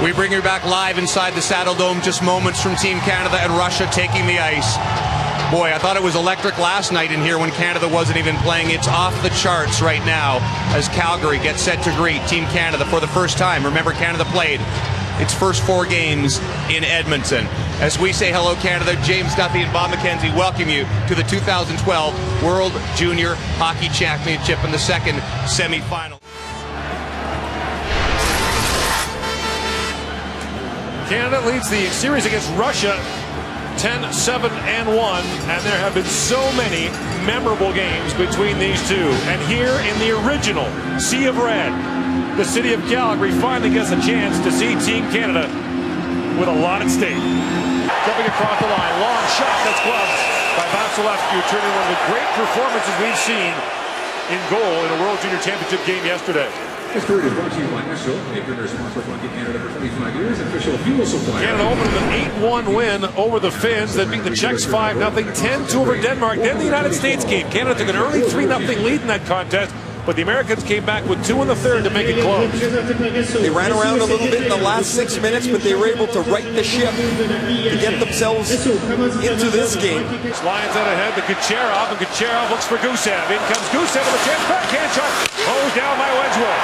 We bring you back live inside the Saddle Dome, just moments from Team Canada and Russia taking the ice. Boy, I thought it was electric last night in here when Canada wasn't even playing. It's off the charts right now as Calgary gets set to greet Team Canada for the first time. Remember, Canada played its first 4 games in Edmonton. As we say hello, Canada, James Duffy and Bob McKenzie welcome you to the 2012 World Junior Hockey Championship in the second semifinal. Canada leads the series against Russia 10-7-1, and there have been so many memorable games between these two. And here in the original Sea of Red, the city of Calgary finally gets a chance to see Team Canada with a lot at stake. Jumping across the line, long shot that's gloved by Vasilevsky, turning one of the great performances we've seen in goal in a World Junior Championship game yesterday. This period is brought to you by Mistral, a premier sponsor for Canada for 25 years, official fuel supplier. Canada opened with an 8-1 win over the Finns, then beat the Czechs 5-0, 10-2 over Denmark. Then the United States game. Canada took an early 3-0 lead in that contest, but the Americans came back with 2 in the third to make it close. They ran around a little bit in the last 6 minutes, but they were able to right the ship to get themselves into this game. Lions out ahead to Kucherov, and Kucherov looks for Gusev. In comes Gusev with a chance, backhand shot, hosed down by Wedgwood.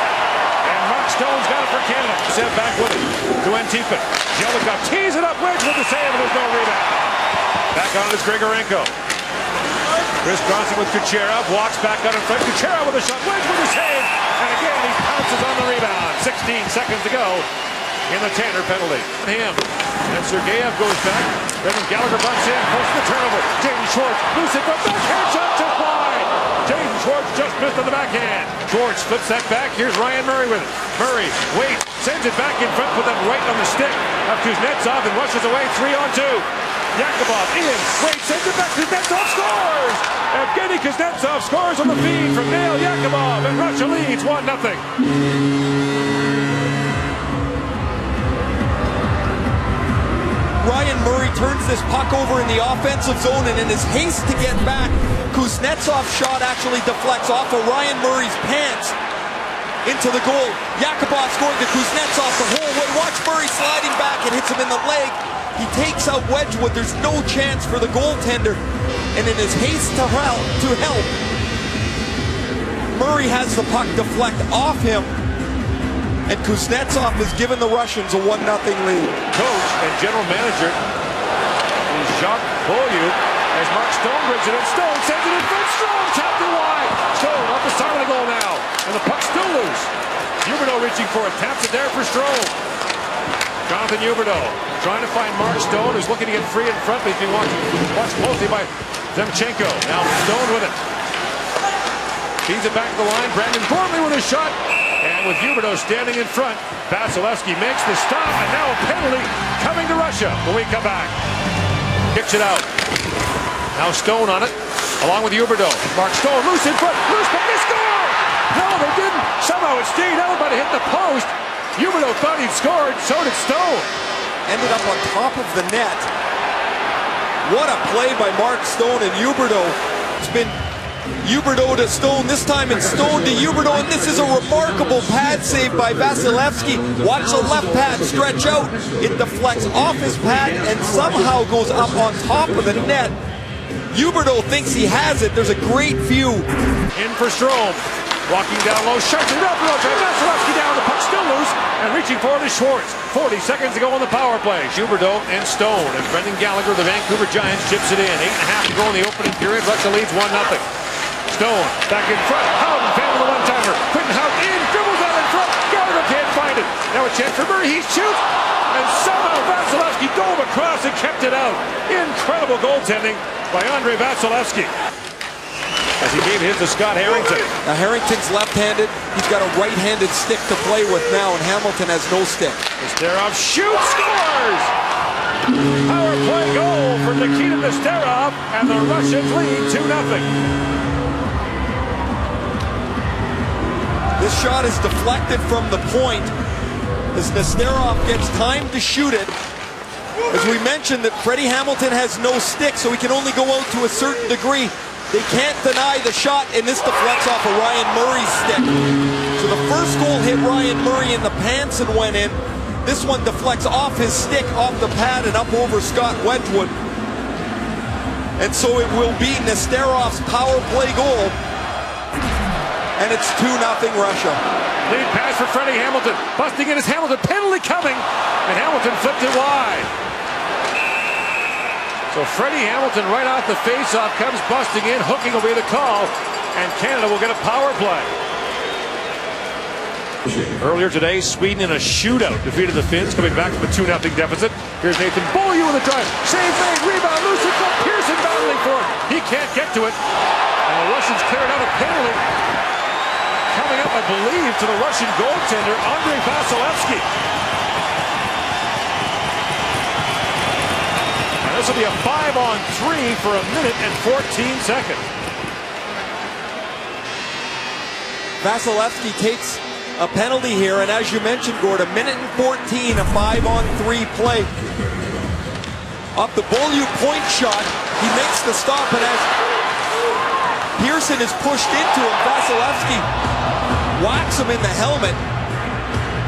And Mark Stone's got it for Canada. Gusev back with it to Antipin. Jelikov tees it up, Wedgwood to save, and there's no rebound. Back on it is Grigorenko. Chris Bronson with Kucherov, walks back out in front. Kucherov with a shot, Wedgwood to save, and again he pounces on the rebound. 16 seconds to go in the Tanner penalty. Him. And Sergeyev goes back. Brendan Gallagher bumps in, posts the turnover. James Schwartz, loose it, but backhand shot just wide. James Schwartz just missed on the backhand. Schwartz flips that back. Here's Ryan Murray with it. Murray waits, sends it back in front, put that right on the stick of Kuznetsov and rushes away 3-on-2. Yakubov in, waits, sends it back. Kuznetsov scores! Evgeny Kuznetsov scores on the feed from Nail Yakubov, and Russia leads 1-0. Ryan Murray turns this puck over in the offensive zone, and in his haste to get back, Kuznetsov's shot actually deflects off of Ryan Murray's pants into the goal. Yakubov scoring to Kuznetsov the whole way. Watch Murray sliding back and hits him in the leg. He takes out Wedgwood. There's no chance for the goaltender, and in his haste to help, Murray has the puck deflect off him, and Kuznetsov has given the Russians a 1-0 lead. Coach and general manager is Jacques Beaulieu as Mark Stone brings it in. Stone sends it in front. Strong tapped it wide. Stone off the side of the goal now, and the puck's still loose. Huberdeau reaching for it, taps it there for Strome. Jonathan Huberdeau trying to find Mark Stone, who's looking to get free in front, but he's being watched closely by Zemchenko. Now Stone with it. Feeds it back to the line. Brandon Gormley with a shot. And with Huberdeau standing in front, Vasilevsky makes the stop, and now a penalty coming to Russia when we come back. Kicks it out. Now Stone on it, along with Huberdeau. Mark Stone, loose in front, loose, but they score! No, they didn't. Somehow it stayed out, but it hit the post. Huberdeau thought he'd scored, so did Stone. Ended up on top of the net. What a play by Mark Stone and Huberdeau. It's been Huberdeau to Stone, this time it's Stone to Huberdeau, and this is a remarkable pad save by Vasilevsky. Watch the left pad stretch out. It deflects off his pad and somehow goes up on top of the net. Huberdeau thinks he has it. There's a great view. In for Strome. Walking down low, sharp and up, Vasilevsky down, the puck still loose, and reaching forward is Schwartz. 40 seconds to go on the power play. Huberdeau and Stone, and Brendan Gallagher, the Vancouver Giants, chips it in. 8.5 to go in the opening period. Russia leads 1-0. Stone back in front. Howden found the one-timer. Quinton Howden in, dribbles out in front. Gallagher can't find it. Now a chance for Murray. He shoots, and somehow Vasilevsky dove across and kept it out. Incredible goaltending by Andrei Vasilevsky, as he gave his to Scott Harrington. Now Harrington's left-handed. He's got a right-handed stick to play with now, and Hamilton has no stick. Nesterov shoots, scores! Power play goal for Nikita Nesterov, and the Russians lead 2-0. This shot is deflected from the point as Nesterov gets time to shoot it. As we mentioned, that Freddie Hamilton has no stick, so he can only go out to a certain degree. They can't deny the shot, and this deflects off of Ryan Murray's stick. So the first goal hit Ryan Murray in the pants and went in. This one deflects off his stick, off the pad, and up over Scott Wedgwood. And so it will be Nesterov's power play goal. And it's 2-0 Russia. Lead pass for Freddie Hamilton. Busting in is Hamilton. Penalty coming. And Hamilton flipped it wide. So Freddie Hamilton right off the face-off comes busting in. Hooking will be the call. And Canada will get a power play. Earlier today, Sweden in a shootout defeated the Finns, coming back from a 2-0 deficit. Here's Nathan Beaulieu in the drive. Save made, rebound, loose in front. Pearson battling for it. He can't get to it. And the Russians cleared out a penalty. Coming up, I believe, to the Russian goaltender, Andrei Vasilevsky. And this will be a 5-on-3 for a minute and 14 seconds. Vasilevsky takes a penalty here, and as you mentioned, Gord, a minute and 14, a 5-on-3 play. Off the Beaulieu point shot, he makes the stop, and as Pearson is pushed into him, Vasilevsky whacks him in the helmet.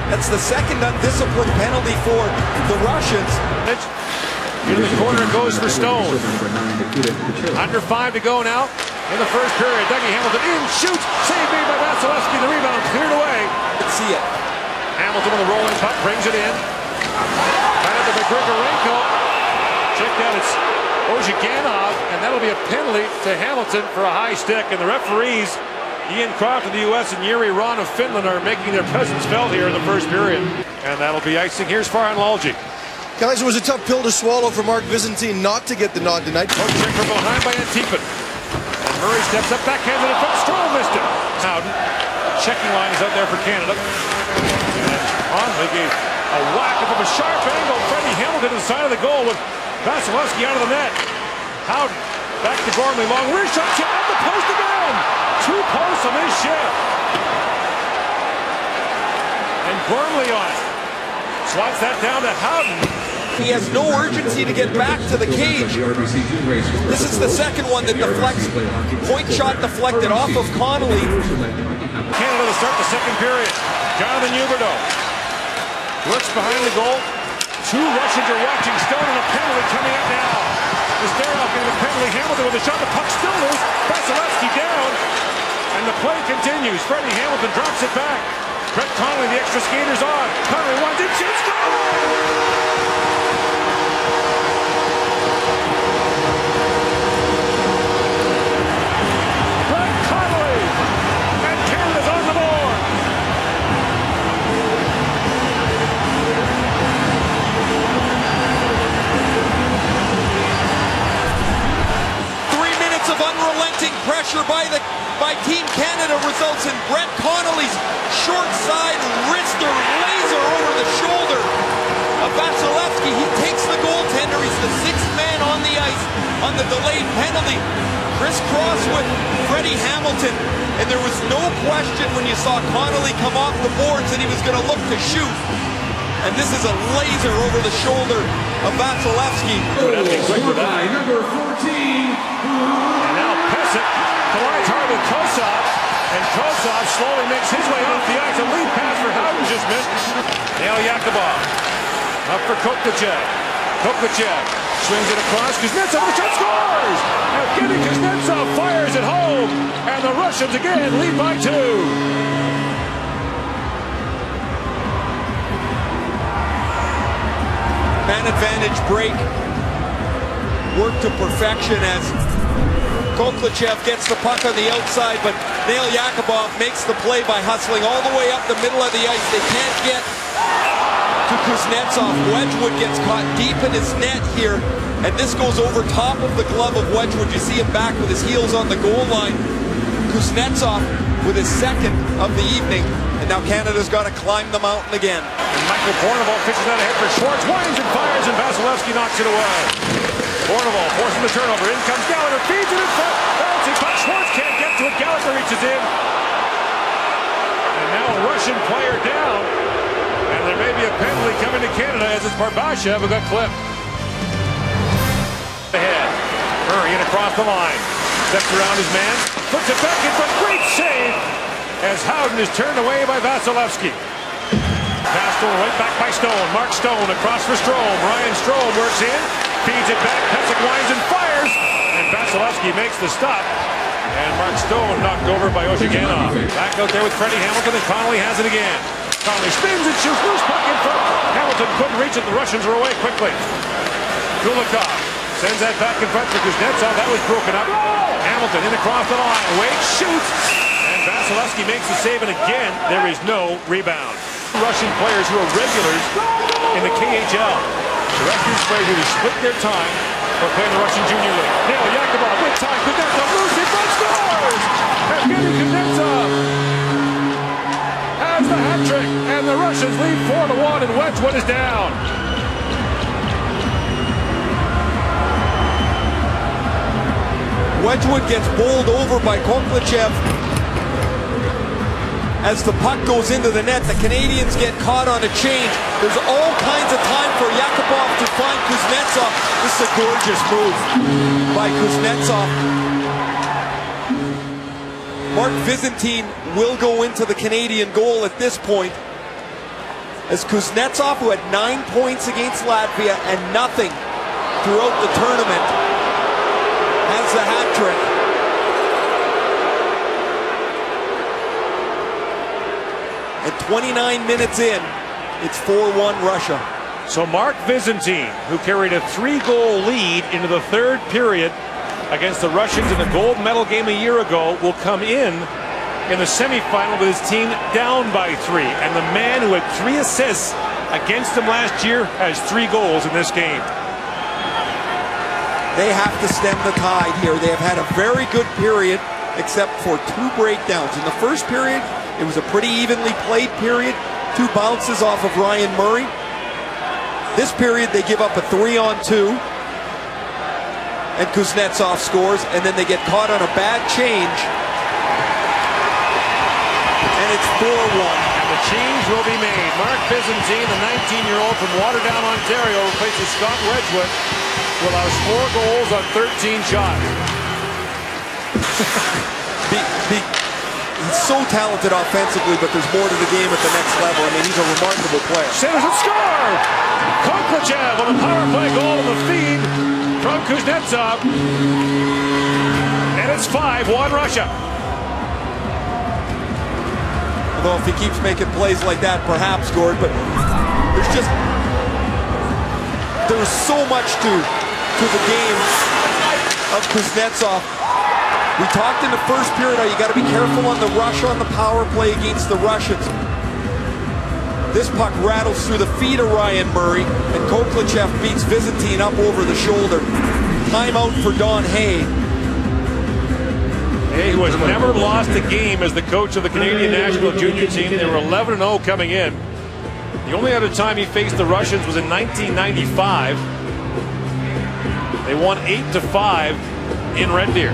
That's the second undisciplined penalty for the Russians. Into the corner it goes for Stone. Under 5 to go now in the first period. Dougie Hamilton in, shoots, save made by Vasilevsky. The rebound cleared away. Let's see it. Hamilton with a rolling puck, brings it in. Right at the Grigorenko. Checked out, it's Ozhiganov, and that'll be a penalty to Hamilton for a high stick. And the referees, Ian Croft of the U.S. and Jiri Rahn of Finland, are making their presence felt here in the first period. And that'll be icing. Here's Farhan Lalji. Guys, it was a tough pill to swallow for Mark Byzantine not to get the nod tonight. Poke check from behind by Antipin. And Murray steps up, backhands it in front. Stroll missed it. Howden. Checking line is out there for Canada. And Onley gave a whack up of a sharp angle. Freddie Hamilton to the side of the goal with Vasilevsky out of the net. Howden back to Gormley. Long rear shot. Chip at the post again. 2 posts on this shift. And Gormley on it. Swats that down to Howden. He has no urgency to get back to the cage. This is the second one that deflects. Point shot deflected off of Connolly. Canada to start the second period. Jonathan Huberdeau works behind the goal. 2 Russians are watching Stone, and a penalty coming up now. Nesterov getting the penalty. Hamilton with a shot. The puck still loose. Vasilevsky down. And the play continues. Freddie Hamilton drops it back. Brett Connolly, the extra skater's on. Connolly runs in, shoots, goal! Brett Connolly! And Canada's on the board! Of unrelenting pressure by Team Canada results in Brett Connolly's short side wrister laser over the shoulder of Vasilevsky. He takes the goaltender. He's the 6th man on the ice on the delayed penalty. Crisscross with Freddie Hamilton, and there was no question when you saw Connolly come off the boards that he was going to look to shoot. And this is a laser over the shoulder of Vasilevsky. Number 14. And now Pesek collides hard with Kosov, and Kosov slowly makes his way off the ice. A lead pass for Howden just missed. Now Yakubov up for Koklachev. Koklachev swings it across. Kuznetsov, the shot scores! Evgeny Kuznetsov fires it home, and the Russians again lead by 2. Man advantage break worked to perfection as Koklachev gets the puck on the outside, but Nail Yakubov makes the play by hustling all the way up the middle of the ice. They can't get to Kuznetsov. Wedgwood gets caught deep in his net here, and this goes over top of the glove of Wedgwood. You see him back with his heels on the goal line. Kuznetsov with his second of the evening, and now Canada's got to climb the mountain again. And Michael Borneval pitches that ahead for Schwartz. Winds and fires, and Vasilevsky knocks it away. Borneval forcing the turnover. In comes Gallagher, feeds it in front. Bouncing puck. Schwartz can't get to it. Gallagher reaches in. And now a Russian player down. And there may be a penalty coming to Canada as it's Barbashev who got clipped. Ahead. Murray in across the line. Steps around his man. Puts it back in front. Great save as Howden is turned away by Vasilevsky. Pass stolen right back by Stone. Mark Stone across for Strome. Ryan Strome works in, feeds it back. Pesek winds and fires. And Vasilevsky makes the stop. And Mark Stone knocked over by Ojiganov. Back out there with Freddie Hamilton, and Connolly has it again. Connolly spins and shoots. Loose puck in front. Hamilton couldn't reach it. The Russians are away quickly. Kulikov sends that back in front for Kuznetsov. That was broken up. Hamilton in across the line. Wade shoots. And Vasilevsky makes the save. And again, there is no rebound. Russian players who are regulars in the KHL. The Russian players who have split their time for playing the Russian Junior League. Now Yakubov with time. Kuznetsov loose in front, scores! Evgeny Kuznetsov has the hat trick, and the Russians lead 4-1, and Wedgwood is down. Wedgwood gets bowled over by Koklachev. As the puck goes into the net, the Canadians get caught on a change. There's all kinds of time for Yakubov to find Kuznetsov. This is a gorgeous move by Kuznetsov. Mark Byzantine will go into the Canadian goal at this point, as Kuznetsov, who had 9 points against Latvia and nothing throughout the tournament, has the hat trick. At 29 minutes in, it's 4-1 Russia. So Mark Byzantine, who carried a 3-goal lead into the third period against the Russians in the gold medal game a year ago, will come in the semifinal with his team down by 3. And the man who had 3 assists against him last year has 3 goals in this game. They have to stem the tide here. They have had a very good period, except for 2 breakdowns. In the first period, it was a pretty evenly played period. 2 bounces off of Ryan Murray. This period, they give up a 3-on-2. And Kuznetsov scores, and then they get caught on a bad change. And it's 4-1. And the change will be made. Mark Byzantine, the 19-year-old from Waterdown, Ontario, replaces Scott Wedgwood, who allows 4 goals on 13 shots. He's so talented offensively, but there's more to the game at the next level. I mean, he's a remarkable player. Centers and score! Koklachev on the power play goal in the feed from Kuznetsov. And it's 5-1 Russia. Although if he keeps making plays like that, perhaps, Gord, but there's so much to the game of Kuznetsov. We talked in the first period how you got to be careful on the rush on the power play against the Russians. This puck rattles through the feet of Ryan Murray, and Koklachev beats Byzantine up over the shoulder. Timeout for Don Hay. Hay, who has never lost a game as the coach of the Canadian national junior team. They were 11-0 coming in. The only other time he faced the Russians was in 1995. They won 8-5 in Red Deer.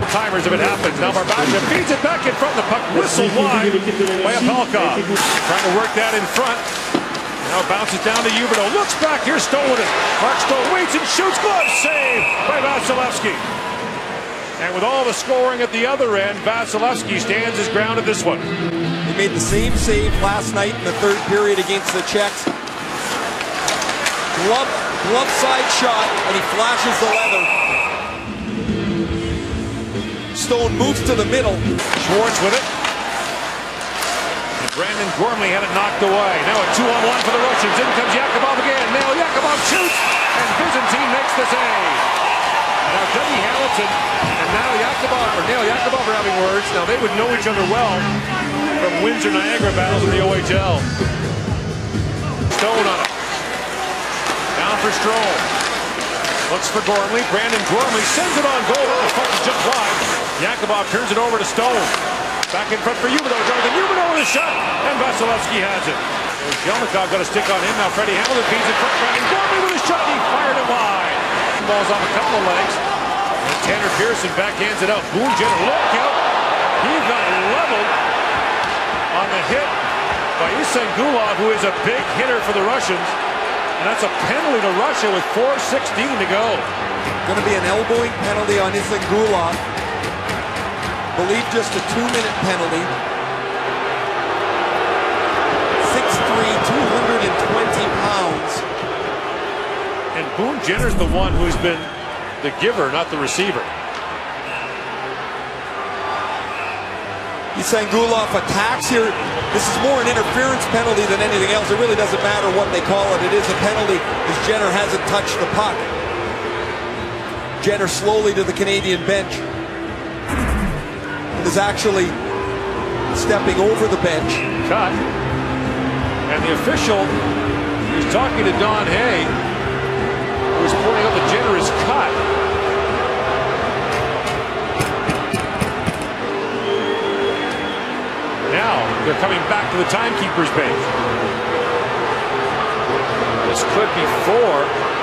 Timers if it happens. Now Barbasha feeds it back in front. The puck whistled wide by Apalkov. Trying to work that in front. Now bounces down to Huberdeau. Looks back. Here's Stone with it. Mark Stone waits and shoots. Glove save by Vasilevsky. And with all the scoring at the other end, Vasilevsky stands his ground at this one. He made the same save last night in the third period against the Czechs. Glove side shot, and he flashes the leather. Stone moves to the middle. Schwartz with it. And Brandon Gormley had it knocked away. Now a 2-on-1 for the Russians. In comes Yakubov again. Now Yakubov shoots, and Byzantine makes the save. Now Dougie Hamilton and Nail Yakubov are having words. Now they would know each other well from Windsor Niagara battles in the OHL. Stone on it. Down for Strome. Looks for Gormley. Brandon Gormley sends it on goal. The puck is just wide. Yakubov turns it over to Stone. Back in front for Huberdeau. Jonathan Huberdeau with a shot, and Vasilevsky has it. Jelnikov got a stick on him. Now Freddie Hamilton feeds it for Brandon Gormley with a shot. He fired it wide. Ball's off a couple of legs. And Tanner Pearson backhands it out. Boone Jenner, look out. He got leveled on the hit by Isangulov, who is a big hitter for the Russians. And that's a penalty to Russia with 4:16 to go. Going to be an elbowing penalty on Isangulov. Believe just a 2-minute penalty. 6 Boone Jenner's the one who's been the giver, not the receiver. Isangulov attacks here. This is more an interference penalty than anything else. It really doesn't matter what they call it. It is a penalty as Jenner hasn't touched the puck. Jenner slowly to the Canadian bench. Is actually stepping over the bench. Cut. And the official is talking to Don Hay, who is pointing out that Jenner is cut. Now they're coming back to the timekeeper's bench. This could be 4.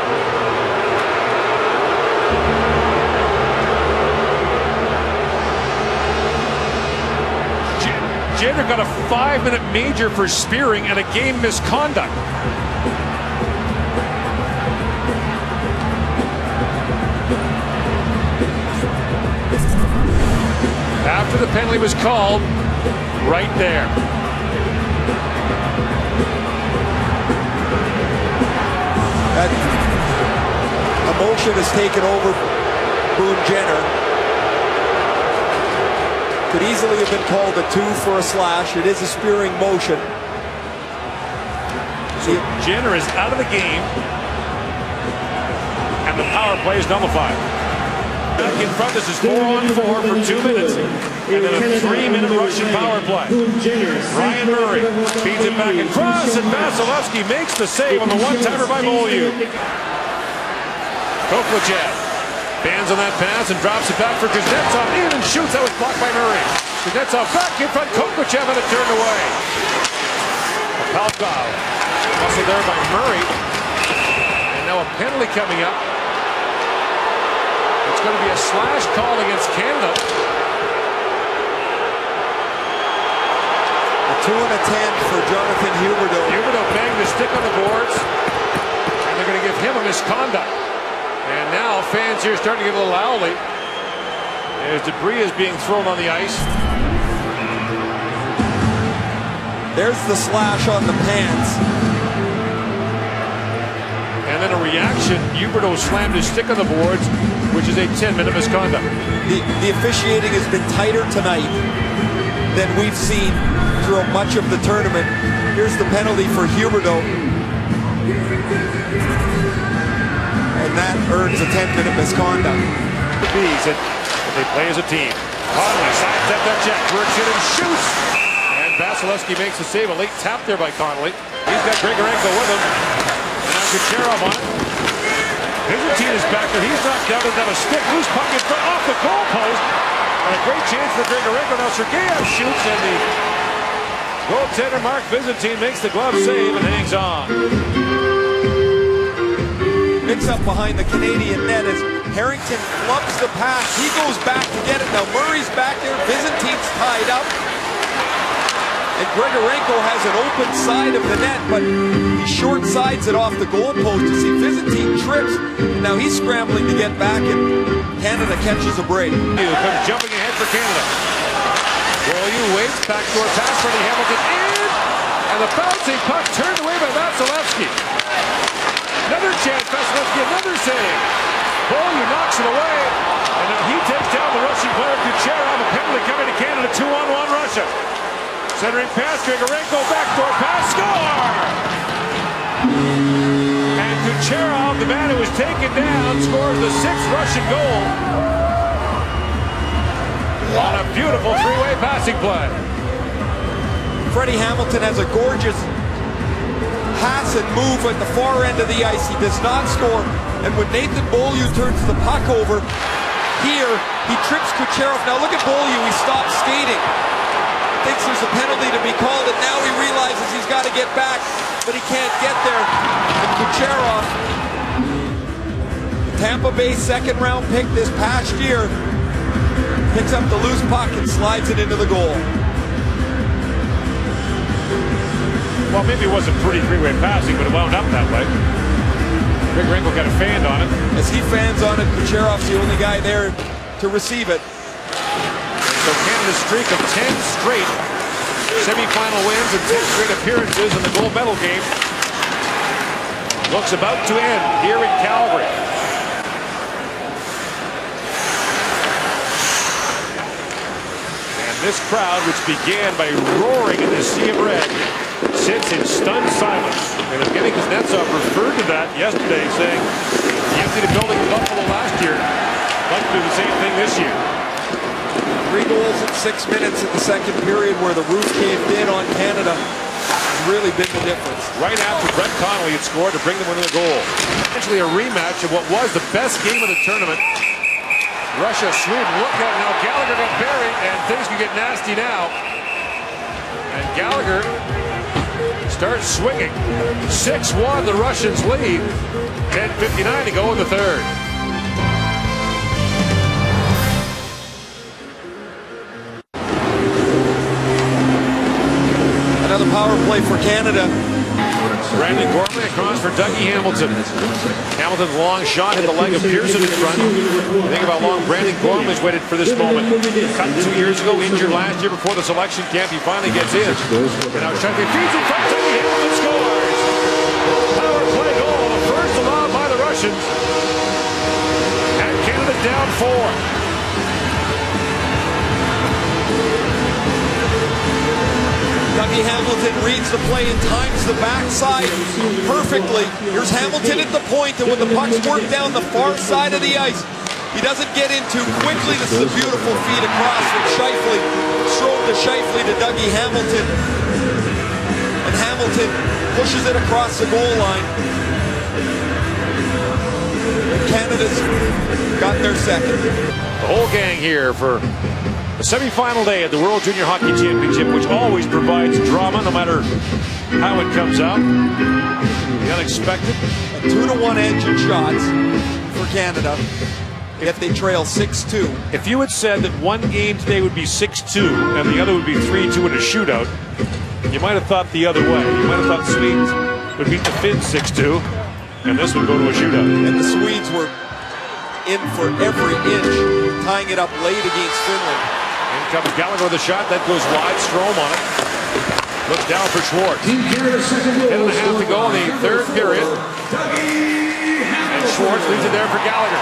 Jenner got a 5-minute major for spearing and a game misconduct. After the penalty was called, right there. That emotion has taken over Boone Jenner. Could easily have been called a 2 for a slash. It is a spearing motion. So Jenner is out of the game, and the power play is nullified. Back in front, this is 4-on-4 for 2 minutes, and then a 3-minute Russian power play. Ryan Murray feeds it back across, and Vasilevsky makes the save on the one-timer by Beaulieu. Koklachev bands on that pass and drops it back for Kuznetsov. In and shoots. That was blocked by Murray. Kuznetsov back in front. Koklachev had it turned away. Palkov muscled there by Murray. And now a penalty coming up. It's going to be a slash call against Canada. A 2 and a 10 for Jonathan Huberdeau. Huberdeau banged the stick on the boards. And they're going to give him a misconduct. And now fans here starting to get a little owly as debris is being thrown on the ice. There's the slash on the pants. And then a reaction. Huberdeau slammed his stick on the boards, which is a 10-minute misconduct. The officiating has been tighter tonight than we've seen throughout much of the tournament. Here's the penalty for Huberdeau. And that earns a 10-minute misconduct. The Bees, and they play as a team. Conley signs up that check, works it and shoots. And Vasilevsky makes the save. A late tap there by Conley. He's got Grigorenko with him. And now Kucherov on it. Byzantine is back there. He's knocked out and got a stick. Loose puck in front off the goal post. And a great chance for Grigorenko. Now Sergeyev shoots, and the goaltender Mark Byzantine makes the glove save and hangs on. Mix up behind the Canadian net as Harrington flubs the pass. He goes back to get it. Now Murray's back there. Byzantine's tied up. And Grigorenko has an open side of the net, but he short sides it off the goalpost. You see Byzantine trips. Now he's scrambling to get back, and Canada catches a break. Comes jumping ahead for Canada. Beaulieu waits. Backdoor pass for Hamilton in. And the bouncing puck turned away by Vasilevsky. Another chance, Vasilevsky, another save. Beaulieu knocks it away, and then he takes down the Russian player Kucherov. A penalty coming to Canada, 2-on-1 Russia. Centering pass, Grigorenko, backdoor pass, score! And Kucherov, the man who was taken down, scores the 6th Russian goal on a beautiful three-way passing play. Freddie Hamilton has a gorgeous pass and move at the far end of the ice. He does not score, and when Nathan Beaulieu turns the puck over here, he trips Kucherov. Now look at Beaulieu, he stops skating. Thinks there's a penalty to be called, and now he realizes he's got to get back, but he can't get there. And Kucherov, Tampa Bay second-round pick this past year, picks up the loose puck and slides it into the goal. Well, maybe it wasn't pretty three-way passing, but it wound up that way. Grigorenko got a fan on it. As he fans on it, Kucherov's the only guy there to receive it. So Canada's streak of 10 straight semifinal wins and 10 straight appearances in the gold medal game looks about to end here in Calgary. And this crowd, which began by roaring in the sea of red, sits in stunned silence. And Evgeny Kuznetsov referred to that yesterday, saying he emptied a building in Buffalo last year. Like to do the same thing this year. 3 goals in 6 minutes in the second period where the roof caved in on Canada has really been the difference. Right after Brett Connolly had scored to bring them within a goal. Essentially a rematch of what was the best game of the tournament. Russia, Sweden, look at it now. Gallagher got buried, and things can get nasty now. And Gallagher starts swinging. 6-1, the Russians lead. 10:59 to go in the third. Another power play for Canada. Brandon Gormley across for Dougie Hamilton. Hamilton's long shot hit the leg of Pearson in front. Think about how long Brandon Gormley's waited for this moment. Cut 2 years ago, injured last year before the selection camp. He finally gets in. And now Shunkley feeds in front. Dougie Hamilton scores. Power play goal, the first allowed by the Russians. And Canada down 4. Dougie Hamilton reads the play and times the backside perfectly. Here's Hamilton at the point, and when the puck's worked down the far side of the ice, he doesn't get in too quickly. This is a beautiful feed across from Scheifele. Strode to Scheifele to Dougie Hamilton. And Hamilton pushes it across the goal line. And Canada's gotten their second. The whole gang here for the semi-final day at the World Junior Hockey Championship, which always provides drama no matter how it comes out. The unexpected. A 2-1 edge in shots for Canada, yet they trail 6-2. If you had said that one game today would be 6-2 and the other would be 3-2 in a shootout, you might have thought the other way. You might have thought Swedes would beat the Finns 6-2, and this would go to a shootout. And the Swedes were in for every inch, tying it up late against Finland. In comes Gallagher with a shot. That goes wide. Strome on it. Looks down for Schwartz. 10.5 to go in the third period. And Schwartz leaves it there for Gallagher.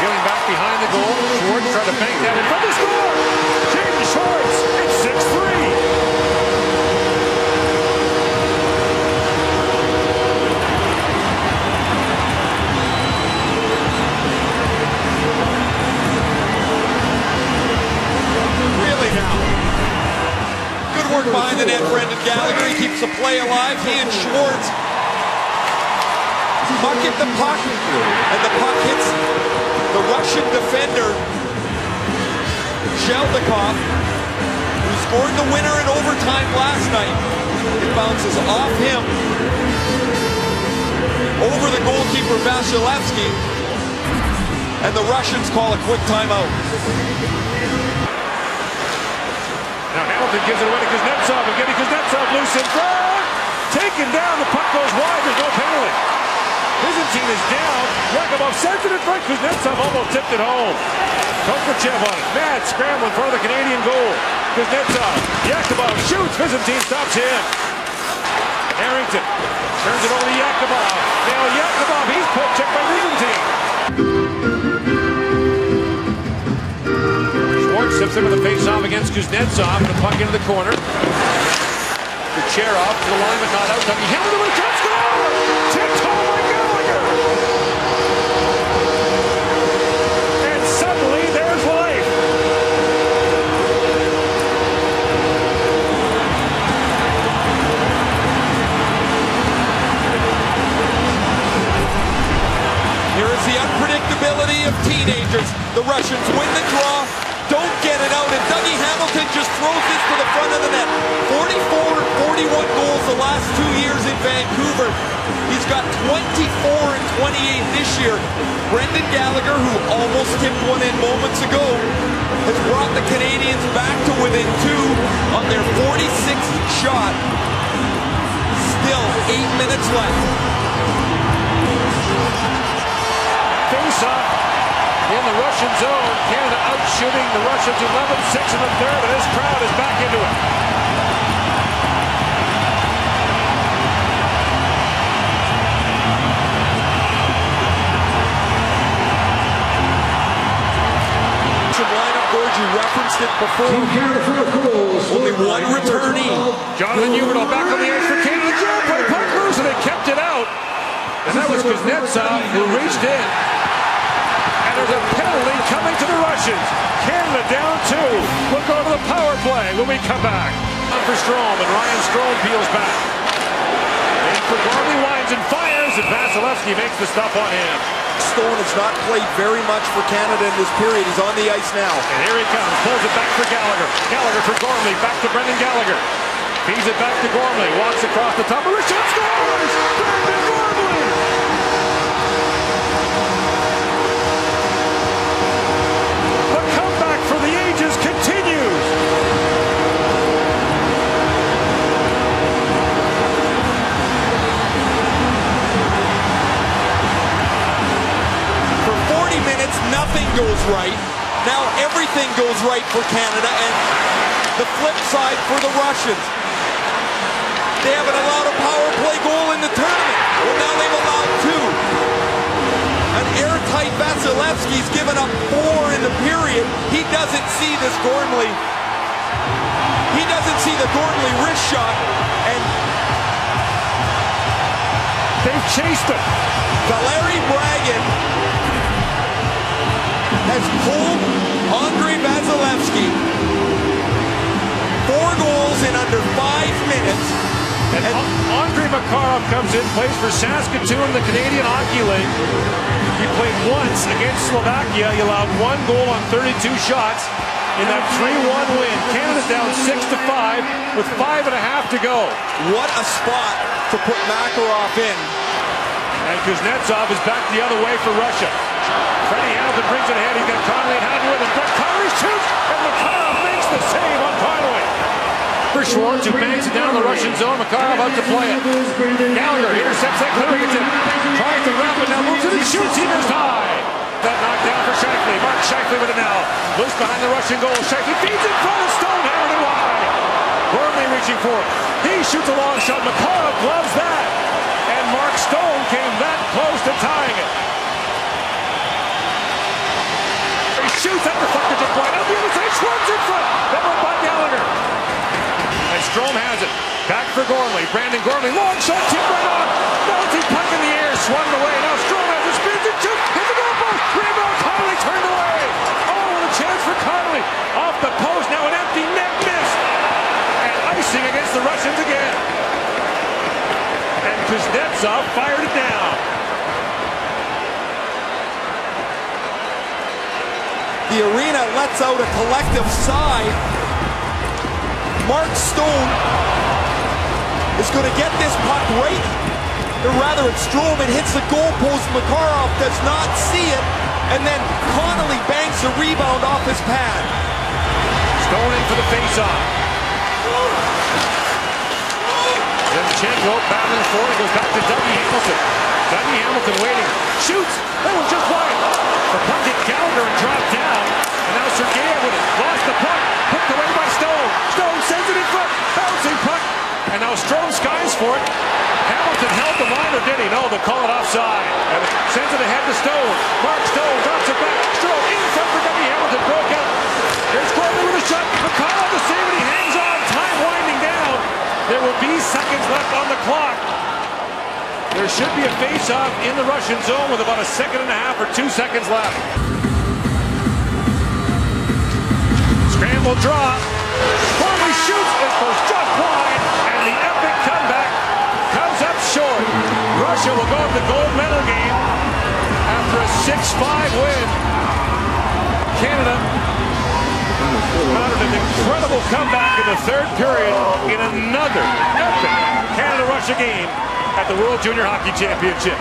Getting back behind the goal. Schwartz trying to bank that in front of the score. James Schwartz. It's 6-3. Behind the net, Brendan Gallagher. He keeps the play alive. He and Schwartz puck hit the puck, and the puck hits the Russian defender, Sheldakov, who scored the winner in overtime last night. It bounces off him over the goalkeeper Vasilevsky, and the Russians call a quick timeout. Now Hamilton gives it away to Kuznetsov, and getting Kuznetsov loose in front. Taken down, the puck goes wide, there's no penalty. Byzantine is down. Yakubov sends it in front. Kuznetsov almost tipped it home. Kokachev on it. Mad scramble in front of the Canadian goal. Kuznetsov. Yakubov shoots. Byzantine stops him. Harrington turns it over to Yakubov. Now Yakubov, he's put checked by Byzantine. Schwartz steps into the face-off against Kuznetsov, and a puck into the corner. Kucherov to the line, but not out. Dougie Hamilton with a shot, score! Tipped home by Gallagher! And suddenly, there's life! Here is the unpredictability of teenagers. The Russians win the draw, don't get it out, and Dougie Hamilton just throws this to the front of the net. 44 and 41 goals the last 2 years in Vancouver. He's got 24 and 28 this year. Brendan Gallagher, who almost tipped one in moments ago, has brought the Canadians back to within 2 on their 46th shot. Still 8 minutes left. Face-off in the Russian zone. Canada out shooting the Russians 11-6 in the third, and this crowd is back into it. before. Only one returnee. Jonathan Huberdeau back on the ice for Canada. Jump, put a puck loose, and they kept it out. And that was Kuznetsov who reached in. And there's a penalty coming to the Russians. Canada down 2. We'll go to the power play when we come back. On for Strome, and Ryan Strome peels back. In for Gormley, winds and fires, and Vasilevsky makes the stop on him. Stone has not played very much for Canada in this period. He's on the ice now. And here he comes, pulls it back for Gallagher. Gallagher for Gormley, back to Brendan Gallagher. Feeds it back to Gormley, walks across the top of the shot, scores! Brendan Gormley! The comeback for the ages continues. For 40 minutes, nothing goes right. Now everything goes right for Canada, and the flip side for the Russians. They haven't allowed a power play goal in the tournament. Well, now they've allowed 2. An airtight Vasilevsky's given up 4 in the period. He doesn't see this Gormley. He doesn't see the Gormley wrist shot, and They've chased him. Valeri Bragin has pulled Andrei Vasilevsky. 4 goals in under 5 minutes. And Andrei Makarov comes in, plays for Saskatoon in the Canadian Hockey League. He played once against Slovakia. He allowed 1 goal on 32 shots in that 3-1 win. Canada's down 6-5 with 5.5 to go. What a spot to put Makarov in. And Kuznetsov is back the other way for Russia. Freddie Hamilton brings it ahead. He's got Connolly and Hatton with him. Brett Connolly shoots, and Makarov makes the save on Connolly. For Schwartz, who bangs it down the Russian zone. Makarov out to play it. Gallagher intercepts that clear. Tries to wrap it, now moves it and shoots. He missed high. That knocked down for Scheifele. Mark Scheifele with it now. Loose behind the Russian goal. Scheifele feeds in front of Stone. Hammered and wide. Gormley reaching for it. He shoots a long shot. Makarov loves that. And Mark Stone came that close to tying it. He shoots at the fucking point. Out the other side. Schwartz in front. That went by Gallagher. And Strome has it. Back for Gormley. Brandon Gormley. Long shot. Tip right on. Bouncing puck in the air. Swung away. Now Strome has it. Spins and shoots. Hit the goal post. Rebound. Connolly turned away. Oh, and a chance for Connolly. Off the post. Now an empty net miss. And icing against the Russians again. And Kuznetsov fired it down. The arena lets out a collective sigh. Mark Stone is going to get this puck right, or rather it's Strome. It hits the goalpost. Makarov does not see it, and then Connolly banks the rebound off his pad. Stone in for the face-off. Demchenko battling for it. Goes back to Dougie Hamilton. Dougie Hamilton waiting. Shoots. That was just wide. The puck hit Gallagher and dropped down. And now Sergeyev with it. Lost the puck. Picked away by Stone. Stone sends it in front. Bouncing puck. And now Strome skies for it. Hamilton held the line, or did he? No, they'll call it offside. And sends it ahead to Stone. Mark Stone drops it back. Strome in front for Dougie Hamilton. Broke out. Here's Gormley with a shot. McConnell to save it. He hangs on. Time winding down. There will be seconds left on the clock. There should be a face-off in the Russian zone with about 1.5 seconds or 2 seconds left. Scramble draw. Gormley shoots. It goes just wide. And the epic comeback comes up short. Russia will go to the gold medal game after a 6-5 win. Canada mounted an incredible comeback in the 3rd period in another epic Canada-Russia game at the World Junior Hockey Championship.